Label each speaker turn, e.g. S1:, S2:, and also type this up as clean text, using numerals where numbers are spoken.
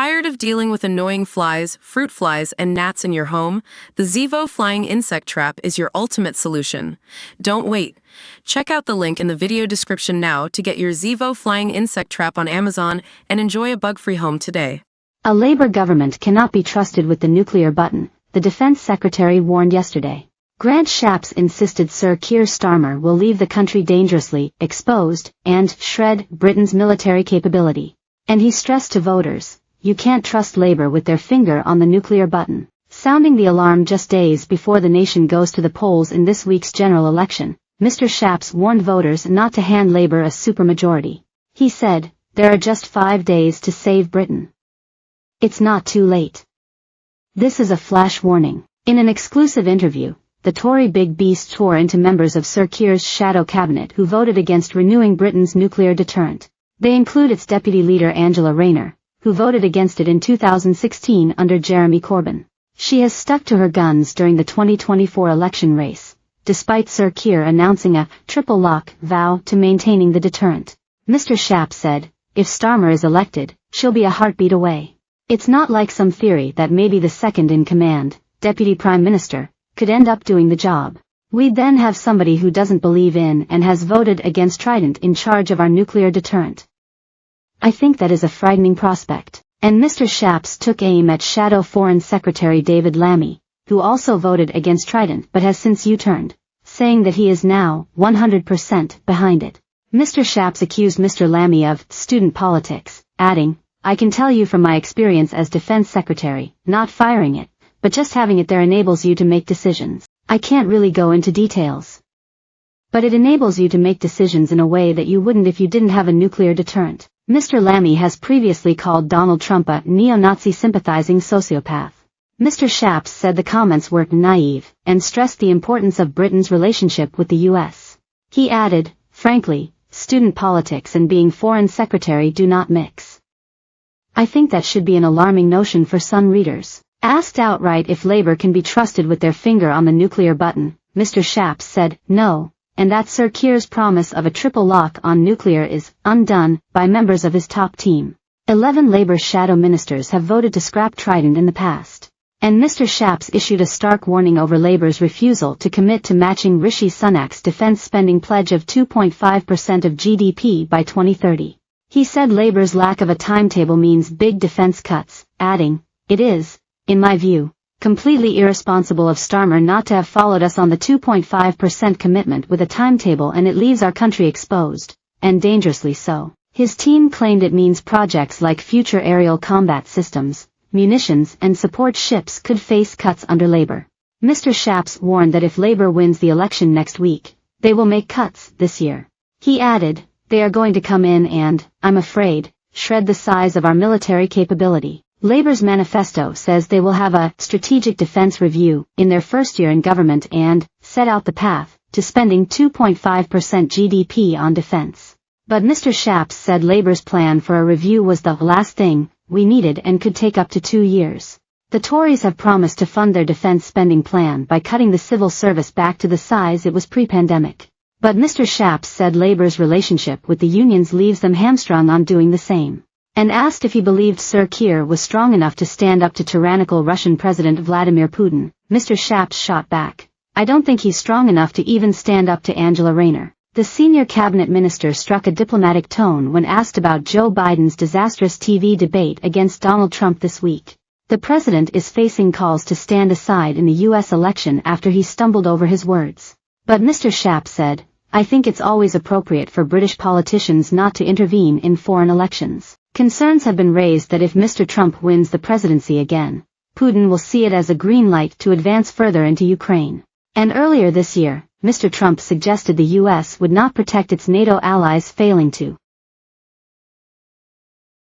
S1: Tired of dealing with annoying flies, fruit flies, and gnats in your home? The Zevo Flying Insect Trap is your ultimate solution. Don't wait. Check out the link in the video description now to get your Zevo Flying Insect Trap on Amazon and enjoy a bug-free home today.
S2: A Labour government cannot be trusted with the nuclear button, the Defence Secretary warned yesterday. Grant Shapps insisted Sir Keir Starmer will leave the country dangerously exposed and shred Britain's military capability. And he stressed to voters, you can't trust Labour with their finger on the nuclear button. Sounding the alarm just days before the nation goes to the polls in this week's general election, Mr. Shapps warned voters not to hand Labour a supermajority. He said, there are just 5 days to save Britain. It's not too late. This is a flash warning. In an exclusive interview, the Tory Big Beast tore into members of Sir Keir's shadow cabinet who voted against renewing Britain's nuclear deterrent. They include its deputy leader Angela Rayner, who voted against it in 2016 under Jeremy Corbyn. She has stuck to her guns during the 2024 election race, despite Sir Keir announcing a triple lock vow to maintaining the deterrent. Mr. Shapps said, if Starmer is elected, she'll be a heartbeat away. It's not like some theory that maybe the second-in-command, Deputy Prime Minister, could end up doing the job. We'd then have somebody who doesn't believe in and has voted against Trident in charge of our nuclear deterrent. I think that is a frightening prospect. And Mr. Shapps took aim at Shadow Foreign Secretary David Lammy, who also voted against Trident but has since U-turned, saying that he is now 100% behind it. Mr. Shapps accused Mr. Lammy of student politics, adding, I can tell you from my experience as Defense Secretary, not firing it, but just having it there enables you to make decisions. I can't really go into details. But it enables you to make decisions in a way that you wouldn't if you didn't have a nuclear deterrent. Mr. Lammy has previously called Donald Trump a neo-Nazi sympathizing sociopath. Mr. Shapps said the comments were naive and stressed the importance of Britain's relationship with the U.S. He added, frankly, student politics and being foreign secretary do not mix. I think that should be an alarming notion for some readers. Asked outright if Labour can be trusted with their finger on the nuclear button, Mr. Shapps said, no, and that Sir Keir's promise of a triple lock on nuclear is undone by members of his top team. 11 Labour shadow ministers have voted to scrap Trident in the past. And Mr. Shapps issued a stark warning over Labour's refusal to commit to matching Rishi Sunak's defence spending pledge of 2.5% of GDP by 2030. He said Labour's lack of a timetable means big defence cuts, adding, it is, in my view, completely irresponsible of Starmer not to have followed us on the 2.5% commitment with a timetable, and it leaves our country exposed, and dangerously so. His team claimed it means projects like future aerial combat systems, munitions and support ships could face cuts under Labour. Mr. Shapps warned that if Labour wins the election next week, they will make cuts this year. He added, they are going to come in and, I'm afraid, shred the size of our military capability. Labour's manifesto says they will have a strategic defence review in their first year in government and set out the path to spending 2.5% GDP on defence. But Mr. Shapps said Labour's plan for a review was the last thing we needed and could take up to 2 years. The Tories have promised to fund their defence spending plan by cutting the civil service back to the size it was pre-pandemic. But Mr. Shapps said Labour's relationship with the unions leaves them hamstrung on doing the same. And asked if he believed Sir Keir was strong enough to stand up to tyrannical Russian President Vladimir Putin, Mr. Shapps shot back, I don't think he's strong enough to even stand up to Angela Rayner. The senior cabinet minister struck a diplomatic tone when asked about Joe Biden's disastrous TV debate against Donald Trump this week. The president is facing calls to stand aside in the U.S. election after he stumbled over his words. But Mr. Shapps said, I think it's always appropriate for British politicians not to intervene in foreign elections. Concerns have been raised that if Mr. Trump wins the presidency again, Putin will see it as a green light to advance further into Ukraine. And earlier this year, Mr. Trump suggested the U.S. would not protect its NATO allies failing to.